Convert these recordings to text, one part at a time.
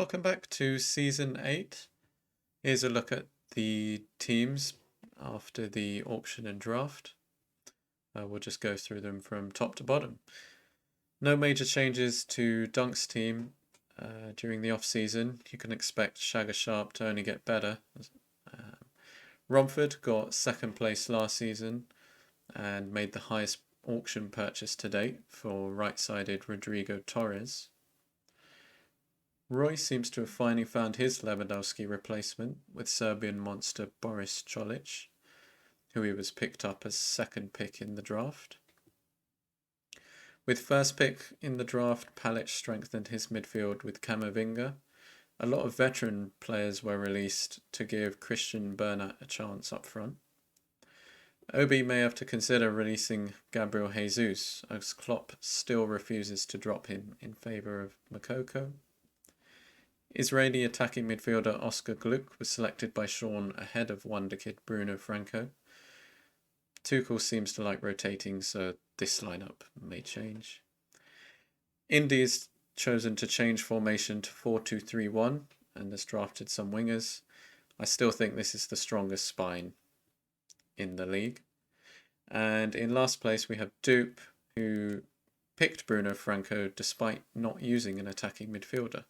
Welcome back to Season 8. Here's a look at the teams after the auction and draft. We'll just go through them from top to bottom. No major changes to Dunk's team during the off-season. You can expect Shagger Sharp to only get better. Romford got second place last season and made the highest auction purchase to date for right-sided Rodrigo Torres. Roy seems to have finally found his Lewandowski replacement with Serbian monster Boris Colic, who he was picked up as second pick in the draft. With first pick in the draft, Palic strengthened his midfield with Camavinga. A lot of veteran players were released to give Christian Bernat a chance up front. Obi may have to consider releasing Gabriel Jesus, as Klopp still refuses to drop him in favour of Makoko. Israeli attacking midfielder Oscar Gluck was selected by Sean ahead of wonderkid Bruno Franco. Tuchel seems to like rotating, so this lineup may change. Indy's chosen to change formation to 4-2-3-1 and has drafted some wingers. I still think this is the strongest spine in the league. And in last place we have Dupe, who picked Bruno Franco despite not using an attacking midfielder.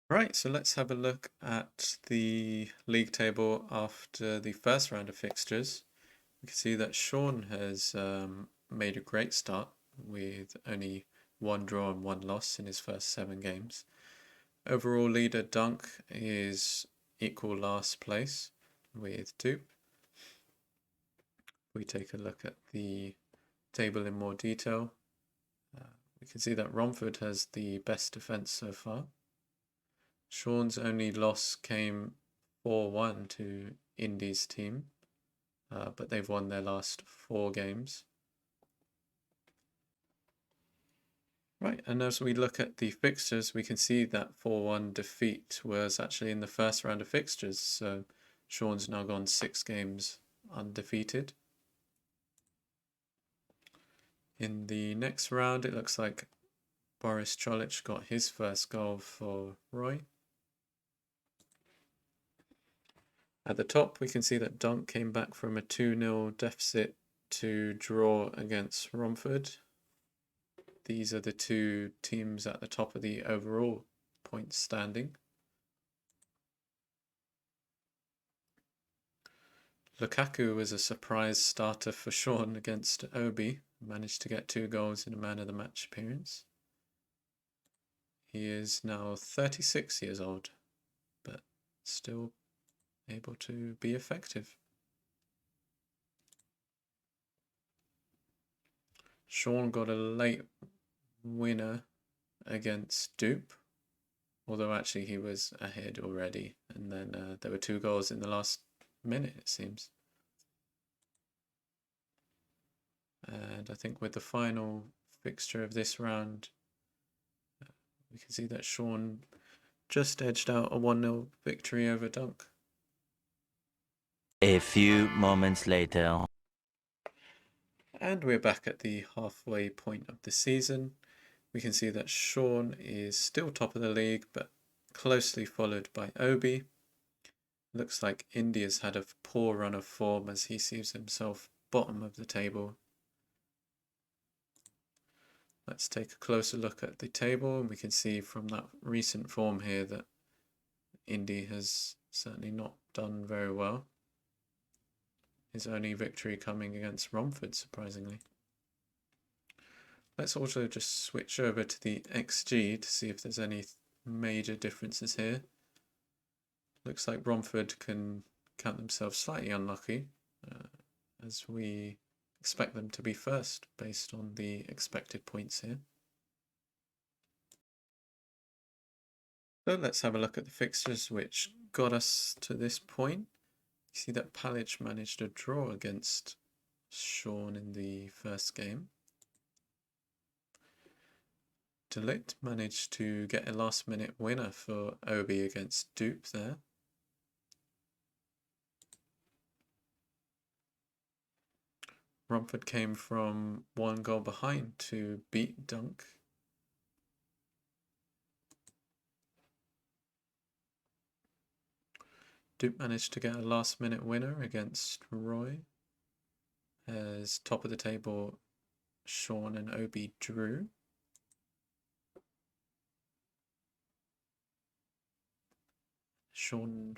Right, so let's have a look at the league table after the first round of fixtures. We can see that Sean has made a great start with only one draw and one loss in his first 7 games. Overall leader Dunk is equal last place with 2. We take a look at the table in more detail. We can see that Romford has the best defence so far. Sean's only loss came 4-1 to Indy's team, but they've won their last 4 games. Right, and as we look at the fixtures, we can see that 4-1 defeat was actually in the first round of fixtures, so Sean's now gone 6 games undefeated. In the next round, it looks like Boris Colic got his first goal for Roy. At the top, we can see that Dunk came back from a 2-0 deficit to draw against Romford. These are the 2 teams at the top of the overall points standing. Lukaku was a surprise starter for Sean against Obi, managed to get 2 goals in a man of the match appearance. He is now 36 years old, but still able to be effective. Sean got a late winner against Dupe, although actually he was ahead already, and then there were 2 goals in the last minute, it seems. And I think with the final fixture of this round, we can see that Sean just edged out a 1-0 victory over Dunk. A few moments later. And we're back at the halfway point of the season. We can see that Sean is still top of the league, but closely followed by Obi. Looks like India's had a poor run of form as he sees himself bottom of the table. Let's take a closer look at the table, and we can see from that recent form here that Indy has certainly not done very well. His only victory coming against Romford, surprisingly. Let's also just switch over to the XG to see if there's any major differences here. Looks like Romford can count themselves slightly unlucky, as we expect them to be first based on the expected points here. So let's have a look at the fixtures which got us to this point. You see that Palic managed a draw against Sean in the first game. De Ligt managed to get a last-minute winner for Obi against Dupe there. Romford came from 1 goal behind to beat Dunk. Duke managed to get a last-minute winner against Roy, as top of the table Sean and Obi drew. Sean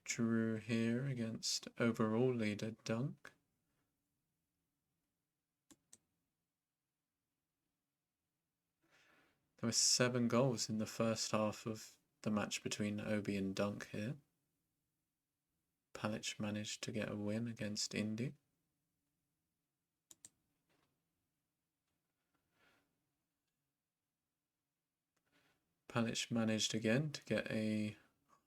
drew here against overall leader Dunk. There were 7 goals in the first half of the match between Obi and Dunk here. Palic managed to get a win against Indy. Palic managed again to get a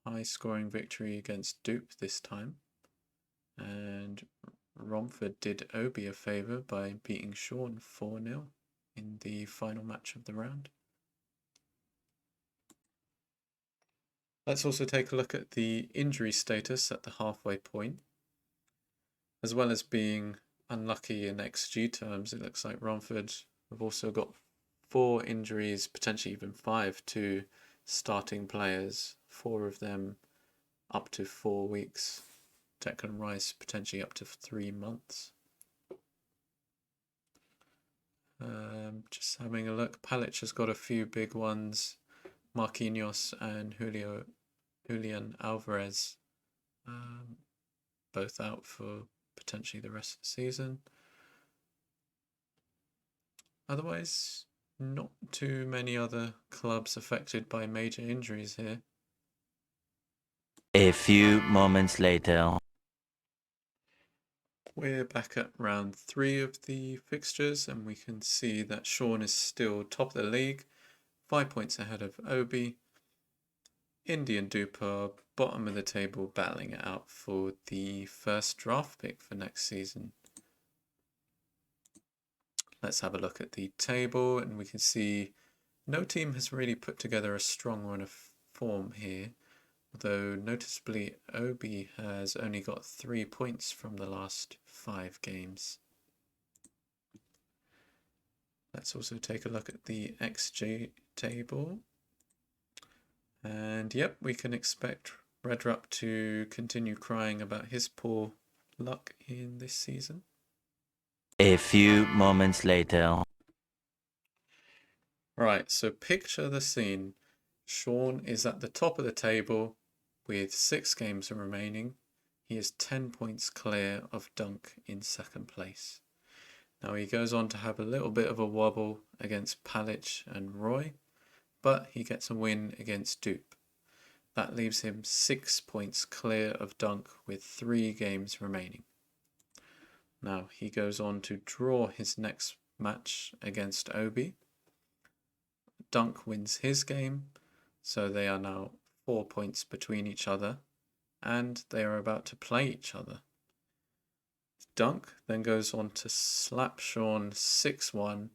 high-scoring victory against Dupe this time. And Romford did Obi a favour by beating Sean 4-0 in the final match of the round. Let's also take a look at the injury status at the halfway point. As well as being unlucky in XG terms, it looks like Romford have also got 4 injuries, potentially even 5, to starting players. 4 of them up to 4 weeks. Declan Rice potentially up to 3 months. Just having a look, Palic has got a few big ones. Marquinhos and Julian Alvarez, both out for potentially the rest of the season. Otherwise, not too many other clubs affected by major injuries here. A few moments later. We're back at round 3 of the fixtures, and we can see that Sean is still top of the league, 5 points ahead of Obi. Indy and Dupe are bottom of the table, battling it out for the first draft pick for next season. Let's have a look at the table, and we can see no team has really put together a strong run of form here, although noticeably Obi has only got 3 points from the last 5 games. Let's also take a look at the XG table. And yep, we can expect Redrup to continue crying about his poor luck in this season. A few moments later. Right, so picture the scene. Sean is at the top of the table with 6 games remaining. He is 10 points clear of Dunk in second place. Now he goes on to have a little bit of a wobble against Palic and Roy, but he gets a win against Dupe. That leaves him 6 points clear of Dunk with 3 games remaining. Now he goes on to draw his next match against Obi. Dunk wins his game, so they are now 4 points between each other, and they are about to play each other. Dunk then goes on to slap Sean 6-1,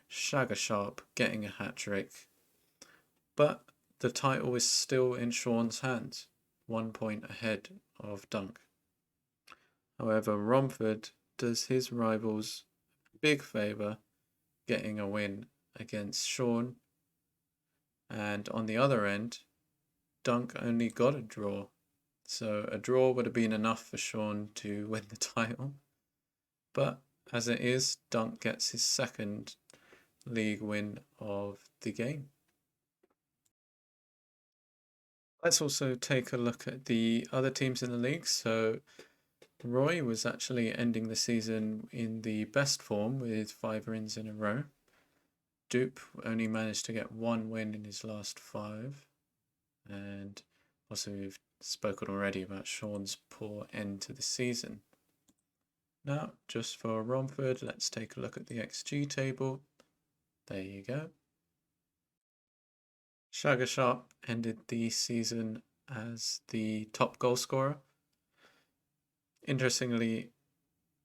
Shagger Sharp getting a hat-trick, but the title is still in Sean's hands, 1 point ahead of Dunk. However, Romford does his rivals a big favour, getting a win against Sean, and on the other end, Dunk only got a draw. So a draw would have been enough for Sean to win the title. But as it is, Dunk gets his second league win of the game. Let's also take a look at the other teams in the league. So Roy was actually ending the season in the best form with 5 wins in a row. Dupe only managed to get 1 win in his last 5. And also we've spoken already about Sean's poor end to the season. Now, just for Romford, let's take a look at the XG table. There you go. Shagger Sharp ended the season as the top goal scorer. Interestingly,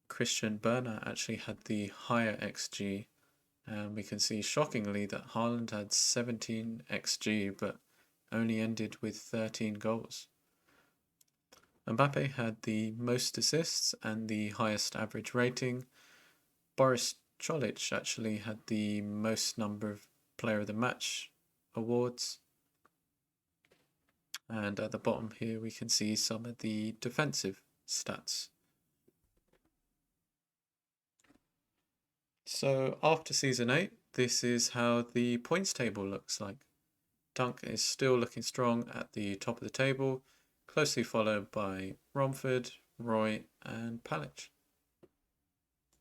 Christian Bernat actually had the higher XG. And we can see shockingly that Haaland had 17 XG, but only ended with 13 goals. Mbappe had the most assists and the highest average rating. Boris Čolić actually had the most number of Player of the Match awards. And at the bottom here, we can see some of the defensive stats. So after Season 8, this is how the points table looks like. Dunk is still looking strong at the top of the table, closely followed by Romford, Roy and Palic.